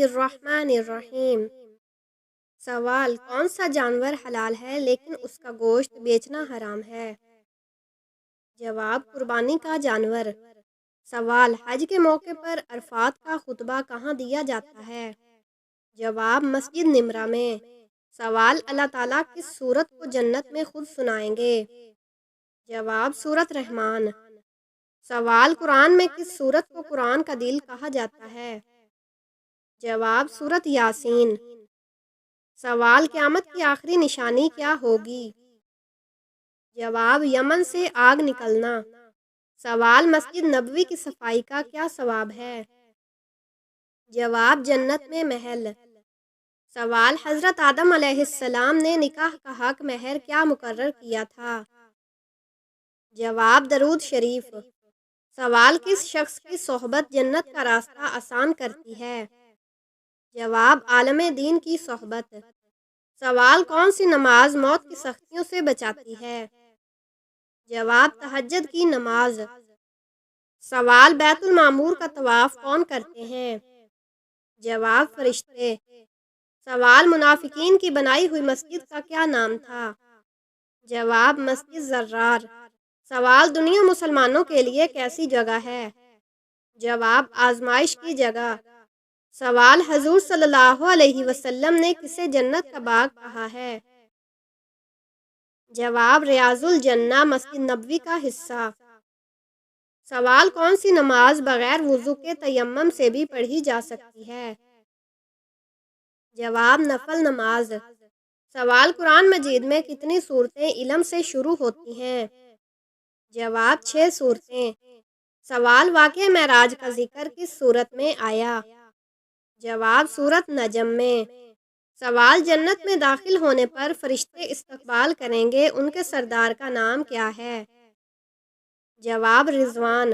الرحمن الرحیم۔ سوال: کون سا جانور حلال ہے لیکن اس کا گوشت بیچنا حرام ہے؟ جواب: قربانی کا جانور۔ سوال: حج کے موقع پر عرفات کا خطبہ کہاں دیا جاتا ہے؟ جواب: مسجد نمرہ میں۔ سوال: اللہ تعالیٰ کس سورت کو جنت میں خود سنائیں گے؟ جواب: سورۃ رحمان۔ سوال: قرآن میں کس سورت کو قرآن کا دل کہا جاتا ہے؟ جواب: سورۃ یاسین۔ سوال: قیامت کی آخری نشانی کیا ہوگی؟ جواب: یمن سے آگ نکلنا۔ سوال: مسجد نبوی کی صفائی کا کیا ثواب ہے؟ جواب: جنت میں محل۔ سوال: حضرت آدم علیہ السلام نے نکاح کا حق مہر کیا مقرر کیا تھا؟ جواب: درود شریف۔ سوال: کس شخص کی صحبت جنت کا راستہ آسان کرتی ہے؟ جواب: عالم دین کی صحبت۔ سوال: کون سی نماز موت کی سختیوں سے بچاتی ہے؟ جواب: تہجد کی نماز۔ سوال: بیت المعمور کا طواف کون کرتے ہیں؟ جواب: فرشتے۔ سوال: منافقین کی بنائی ہوئی مسجد کا کیا نام تھا؟ جواب: مسجد زرار۔ سوال: دنیا مسلمانوں کے لیے کیسی جگہ ہے؟ جواب: آزمائش کی جگہ۔ سوال: حضور صلی اللہ علیہ وسلم نے کسے جنت کا باغ کہا ہے؟ جواب: ریاض الجنہ مسجد نبوی کا حصہ۔ سوال: کون سی نماز بغیر وضو کے تیمم سے بھی پڑھی جا سکتی ہے؟ جواب: نفل نماز۔ سوال: قرآن مجید میں کتنی سورتیں علم سے شروع ہوتی ہیں؟ جواب: 6 سورتیں۔ سوال: واقعہ معراج کا ذکر کس سورت میں آیا؟ جواب: سورۃ نجم میں۔ سوال: جنت میں داخل ہونے پر فرشتے استقبال کریں گے، ان کے سردار کا نام کیا ہے؟ جواب: رضوان۔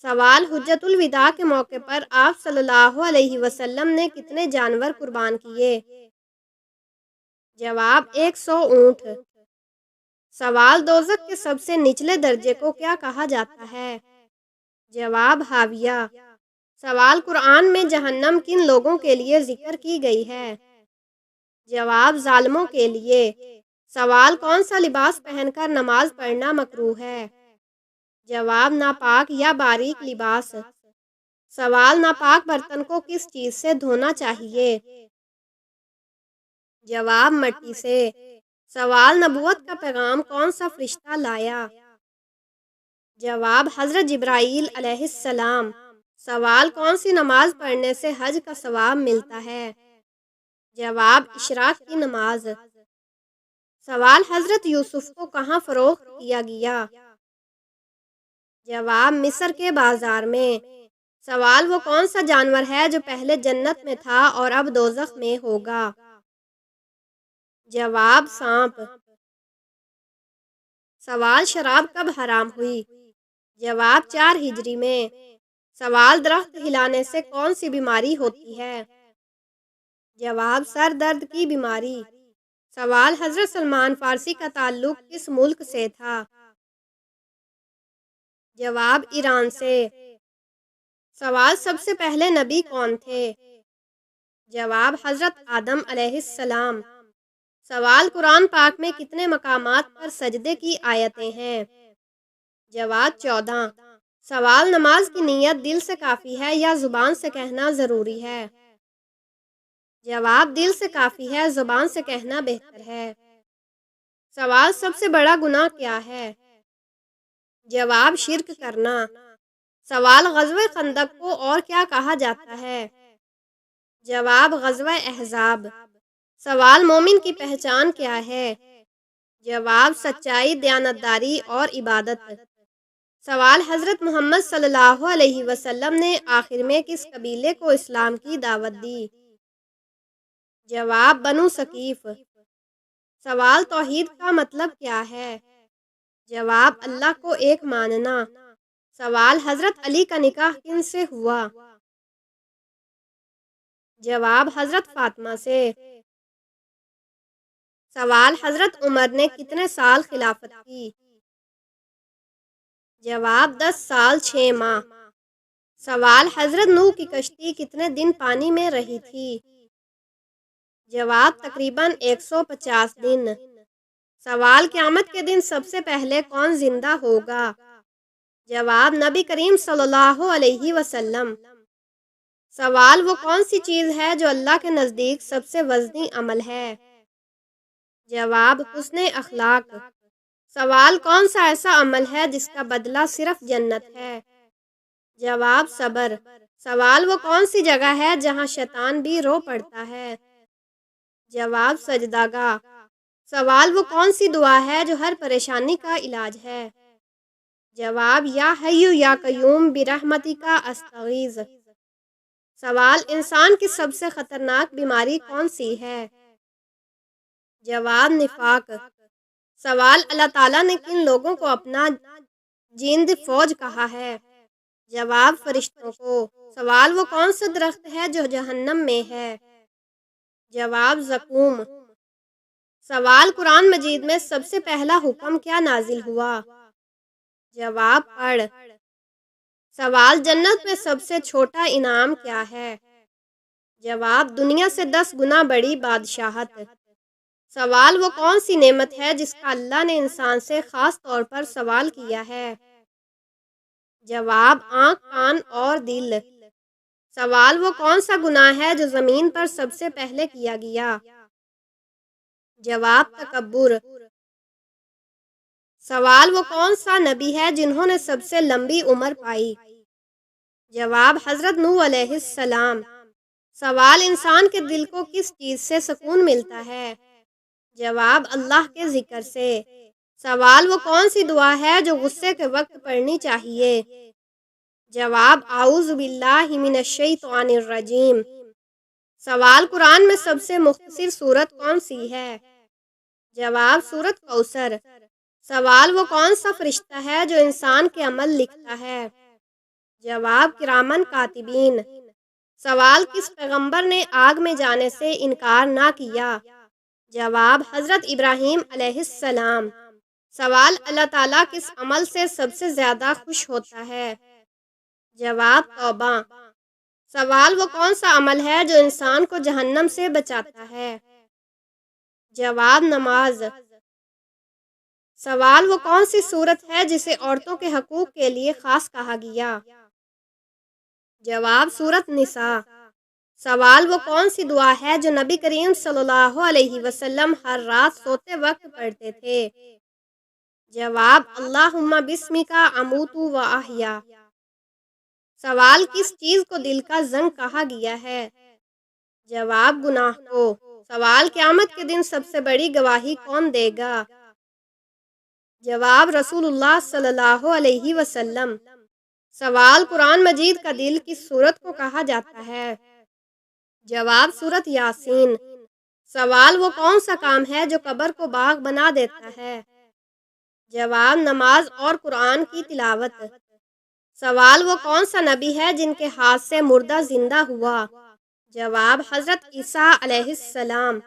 سوال: حجۃ الوداع کے موقع پر آپ صلی اللہ علیہ وسلم نے کتنے جانور قربان کیے؟ جواب: 100 اونٹ۔ سوال: دوزخ کے سب سے نچلے درجے کو کیا کہا جاتا ہے؟ جواب: حاویہ۔ سوال: قرآن میں جہنم کن لوگوں کے لیے ذکر کی گئی ہے؟ جواب: ظالموں کے لیے۔ سوال: کون سا لباس پہن کر نماز پڑھنا مکروہ ہے؟ جواب: ناپاک یا باریک لباس۔ سوال: ناپاک برتن کو کس چیز سے دھونا چاہیے؟ جواب: مٹی سے۔ سوال: نبوت کا پیغام کون سا فرشتہ لایا؟ جواب: حضرت جبرائیل علیہ السلام۔ سوال: کون سی نماز پڑھنے سے حج کا ثواب ملتا ہے؟ جواب: اشراق کی نماز۔ سوال: حضرت یوسف کو کہاں فروخت کیا گیا؟ جواب: مصر کے بازار میں۔ سوال: وہ کون سا جانور ہے جو پہلے جنت میں تھا اور اب دوزخ میں ہوگا؟ جواب: سانپ۔ سوال: شراب کب حرام ہوئی؟ جواب: 4 ہجری میں۔ سوال: درخت ہلانے سے کون سی بیماری ہوتی ہے؟ جواب: سر درد کی بیماری۔ سوال: حضرت سلمان فارسی کا تعلق کس ملک سے تھا؟ جواب: ایران سے۔ سوال: سب سے پہلے نبی کون تھے؟ جواب: حضرت آدم علیہ السلام۔ سوال: قرآن پاک میں کتنے مقامات پر سجدے کی آیتیں ہیں؟ جواب: 14۔ سوال: نماز کی نیت دل سے کافی ہے یا زبان سے کہنا ضروری ہے؟ جواب: دل سے کافی ہے، زبان سے کہنا بہتر ہے۔ سوال: سب سے بڑا گناہ کیا ہے؟ جواب: شرک کرنا۔ سوال: غزوہ خندق کو اور کیا کہا جاتا ہے؟ جواب: غزوہ احزاب۔ سوال: مومن کی پہچان کیا ہے؟ جواب: سچائی، دیانتداری اور عبادت۔ سوال: حضرت محمد صلی اللہ علیہ وسلم نے آخر میں کس قبیلے کو اسلام کی دعوت دی؟ جواب: بنو ثقیف۔ سوال: توحید کا مطلب کیا ہے؟ جواب: اللہ کو ایک ماننا۔ سوال: حضرت علی کا نکاح کن سے ہوا؟ جواب: حضرت فاطمہ سے۔ سوال: حضرت عمر نے کتنے سال خلافت کی؟ جواب: 10 سال 6 ماہ۔ سوال حضرت نوح کی کشتی کتنے دن پانی میں رہی تھی؟ جواب تقریباً 150 دن۔ سوال قیامت کے دن سب سے پہلے کون زندہ ہوگا؟ جواب نبی کریم صلی اللہ علیہ وسلم۔ سوال وہ کون سی چیز ہے جو اللہ کے نزدیک سب سے وزنی عمل ہے؟ جواب حسن اخلاق۔ سوال کون سا ایسا عمل ہے جس کا بدلہ صرف جنت ہے؟ جواب صبر۔ سوال وہ کون سی جگہ ہے جہاں شیطان بھی رو پڑتا ہے؟ جواب سجدہ گاہ۔ سوال وہ کون سی دعا ہے جو ہر پریشانی کا علاج ہے؟ جواب یا حیّ یا قیوم برحمتک استغیث۔ سوال انسان کی سب سے خطرناک بیماری کون سی ہے؟ جواب نفاق۔ سوال اللہ تعالیٰ نے کن لوگوں کو اپنا جند فوج کہا ہے؟ جواب فرشتوں کو۔ سوال وہ کون سا درخت ہے جو جہنم میں ہے؟ جواب زقوم۔ سوال قرآن مجید میں سب سے پہلا حکم کیا نازل ہوا؟ جواب پڑھ۔ سوال جنت میں سب سے چھوٹا انعام کیا ہے؟ جواب دنیا سے 10 گنا بڑی بادشاہت۔ سوال وہ کون سی نعمت ہے جس کا اللہ نے انسان سے خاص طور پر سوال کیا ہے؟ جواب آنکھ، کان اور دل۔ سوال وہ کون سا گناہ ہے جو زمین پر سب سے پہلے کیا گیا؟ جواب تکبر۔ سوال وہ کون سا نبی ہے جنہوں نے سب سے لمبی عمر پائی؟ جواب حضرت نوح علیہ السلام۔ سوال انسان کے دل کو کس چیز سے سکون ملتا ہے؟ جواب اللہ کے ذکر سے۔ سوال وہ کون سی دعا ہے جو غصے کے وقت پڑھنی چاہیے؟ جواب اعوذ باللہ من الشیطان الرجیم۔ سوال قرآن میں سب سے مختصر سورت کون سی ہے؟ جواب سورت کوثر۔ سوال وہ کون سا فرشتہ ہے جو انسان کے عمل لکھتا ہے؟ جواب کرامن کاتبین۔ سوال کس پیغمبر نے آگ میں جانے سے انکار نہ کیا؟ جواب حضرت ابراہیم علیہ السلام۔ سوال اللہ تعالیٰ کس عمل سے سب سے زیادہ خوش ہوتا ہے؟ جواب توبہ۔ سوال وہ کون سا عمل ہے جو انسان کو جہنم سے بچاتا ہے؟ جواب نماز۔ سوال وہ کون سی صورت ہے جسے عورتوں کے حقوق کے لیے خاص کہا گیا؟ جواب سورت نساء۔ سوال وہ کون سی دعا ہے جو نبی کریم صلی اللہ علیہ وسلم ہر رات سوتے وقت پڑھتے تھے؟ جواب اللہم بسمک اموت و احیا۔ سوال کس چیز کو دل کا زنگ کہا گیا ہے؟ جواب گناہ کو۔ سوال قیامت کے دن سب سے بڑی گواہی کون دے گا؟ جواب رسول اللہ صلی اللہ علیہ وسلم۔ سوال قرآن مجید کا دل کس سورت کو کہا جاتا ہے؟ جواب سورت یاسین۔ سوال وہ کون سا کام ہے جو قبر کو باغ بنا دیتا ہے؟ جواب نماز اور قرآن کی تلاوت۔ سوال وہ کون سا نبی ہے جن کے ہاتھ سے مردہ زندہ ہوا؟ جواب حضرت عیسیٰ علیہ السلام۔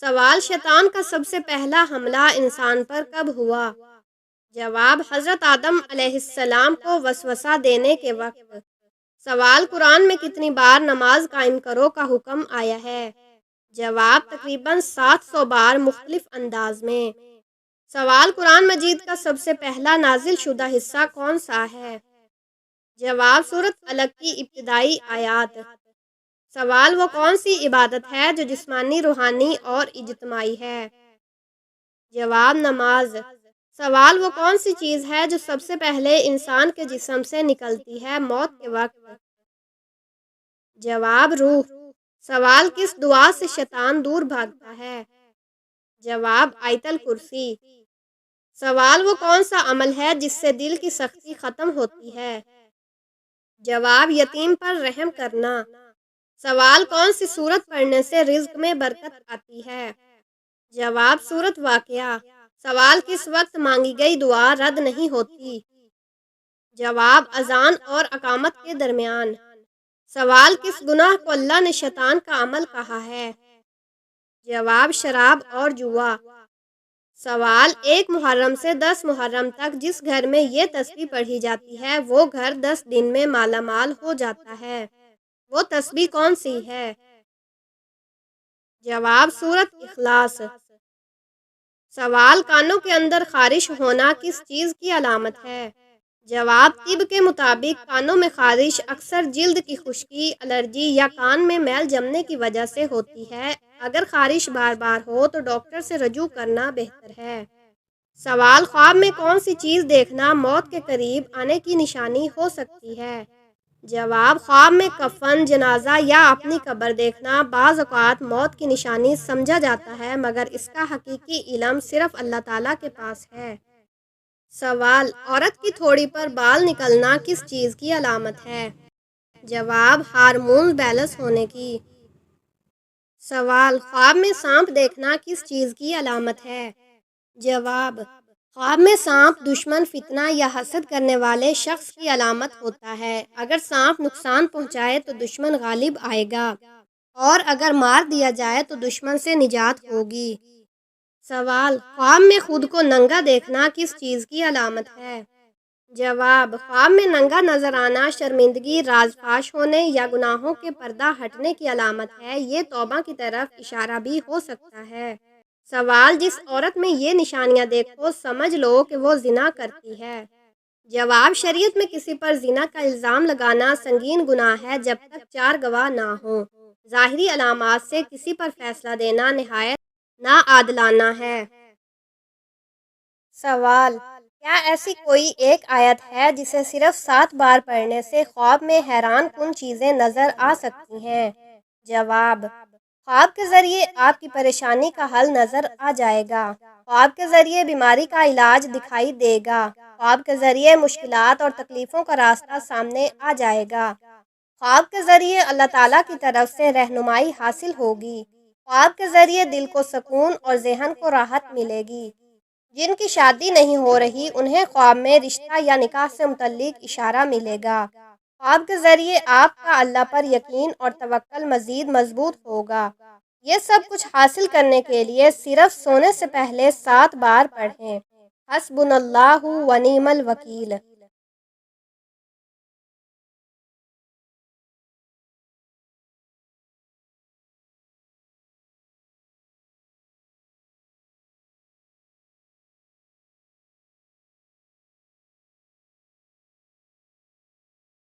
سوال شیطان کا سب سے پہلا حملہ انسان پر کب ہوا؟ جواب حضرت آدم علیہ السلام کو وسوسہ دینے کے وقت۔ سوال قرآن میں کتنی بار نماز قائم کرو کا حکم آیا ہے؟ جواب تقریباً 700 بار مختلف انداز میں۔ سوال قرآن مجید کا سب سے پہلا نازل شدہ حصہ کون سا ہے؟ جواب سورت الگ کی ابتدائی آیات۔ سوال وہ کون سی عبادت ہے جو جسمانی، روحانی اور اجتماعی ہے؟ جواب نماز۔ سوال وہ کون سی چیز ہے جو سب سے پہلے انسان کے جسم سے نکلتی ہے موت کے وقت؟ جواب روح۔ سوال کس دعا سے شیطان دور بھاگتا ہے؟ جواب آیت الکرسی۔ سوال وہ کون سا عمل ہے جس سے دل کی سختی ختم ہوتی ہے؟ جواب یتیم پر رحم کرنا۔ سوال کون سی سورت پڑھنے سے رزق میں برکت آتی ہے؟ جواب سورت واقعہ۔ سوال کس وقت مانگی گئی دعا رد نہیں ہوتی؟ جواب اذان اور اقامت کے درمیان۔ سوال کس گناہ کو اللہ نے شیطان کا عمل کہا ہے؟ جواب شراب اور جوا۔ سوال: 1 محرم سے 10 محرم تک جس گھر میں یہ تسبیح پڑھی جاتی ہے وہ گھر 10 دن میں مالا مال ہو جاتا ہے، وہ تسبیح کون سی ہے؟ جواب: سورۃ اخلاص۔ سوال: کانوں کے اندر خارش ہونا کس چیز کی علامت ہے؟ جواب: طب کے مطابق کانوں میں خارش اکثر جلد کی خشکی، الرجی یا کان میں میل جمنے کی وجہ سے ہوتی ہے۔ اگر خارش بار بار ہو تو ڈاکٹر سے رجوع کرنا بہتر ہے۔ سوال: خواب میں کون سی چیز دیکھنا موت کے قریب آنے کی نشانی ہو سکتی ہے؟ جواب: خواب میں کفن، جنازہ یا اپنی قبر دیکھنا بعض اوقات موت کی نشانی سمجھا جاتا ہے، مگر اس کا حقیقی علم صرف اللہ تعالیٰ کے پاس ہے۔ سوال: عورت کی تھوڑی پر بال نکلنا کس چیز کی علامت ہے؟ جواب: ہارمون بیلنس ہونے کی۔ سوال: خواب میں سانپ دیکھنا کس چیز کی علامت ہے؟ جواب: خواب میں سانپ دشمن، فتنہ یا حسد کرنے والے شخص کی علامت ہوتا ہے۔ اگر سانپ نقصان پہنچائے تو دشمن غالب آئے گا، اور اگر مار دیا جائے تو دشمن سے نجات ہوگی۔ سوال: خواب میں خود کو ننگا دیکھنا کس چیز کی علامت ہے؟ جواب: خواب میں ننگا نظر آنا شرمندگی، راز فاش ہونے یا گناہوں کے پردہ ہٹنے کی علامت ہے۔ یہ توبہ کی طرف اشارہ بھی ہو سکتا ہے۔ سوال: جس عورت میں یہ نشانیاں دیکھو سمجھ لو کہ وہ زنا کرتی ہے۔ جواب: شریعت میں کسی پر زنا کا الزام لگانا سنگین گناہ ہے جب تک 4 گواہ نہ ہوں۔ ظاہری علامات سے کسی پر فیصلہ دینا نہایت ناعادلانہ ہے۔ سوال: کیا ایسی کوئی ایک آیت ہے جسے صرف 7 بار پڑھنے سے خواب میں حیران کن چیزیں نظر آ سکتی ہیں؟ جواب: خواب کے ذریعے آپ کی پریشانی کا حل نظر آ جائے گا۔ خواب کے ذریعے بیماری کا علاج دکھائی دے گا۔ خواب کے ذریعے مشکلات اور تکلیفوں کا راستہ سامنے آ جائے گا۔ خواب کے ذریعے اللہ تعالیٰ کی طرف سے رہنمائی حاصل ہوگی۔ خواب کے ذریعے دل کو سکون اور ذہن کو راحت ملے گی۔ جن کی شادی نہیں ہو رہی انہیں خواب میں رشتہ یا نکاح سے متعلق اشارہ ملے گا۔ خواب کے ذریعے آپ کا اللہ پر یقین اور توکل مزید مضبوط ہوگا۔ یہ سب کچھ حاصل کرنے کے لیے صرف سونے سے پہلے 7 بار پڑھیں۔ حسبنا اللہ و نعم الوکیل۔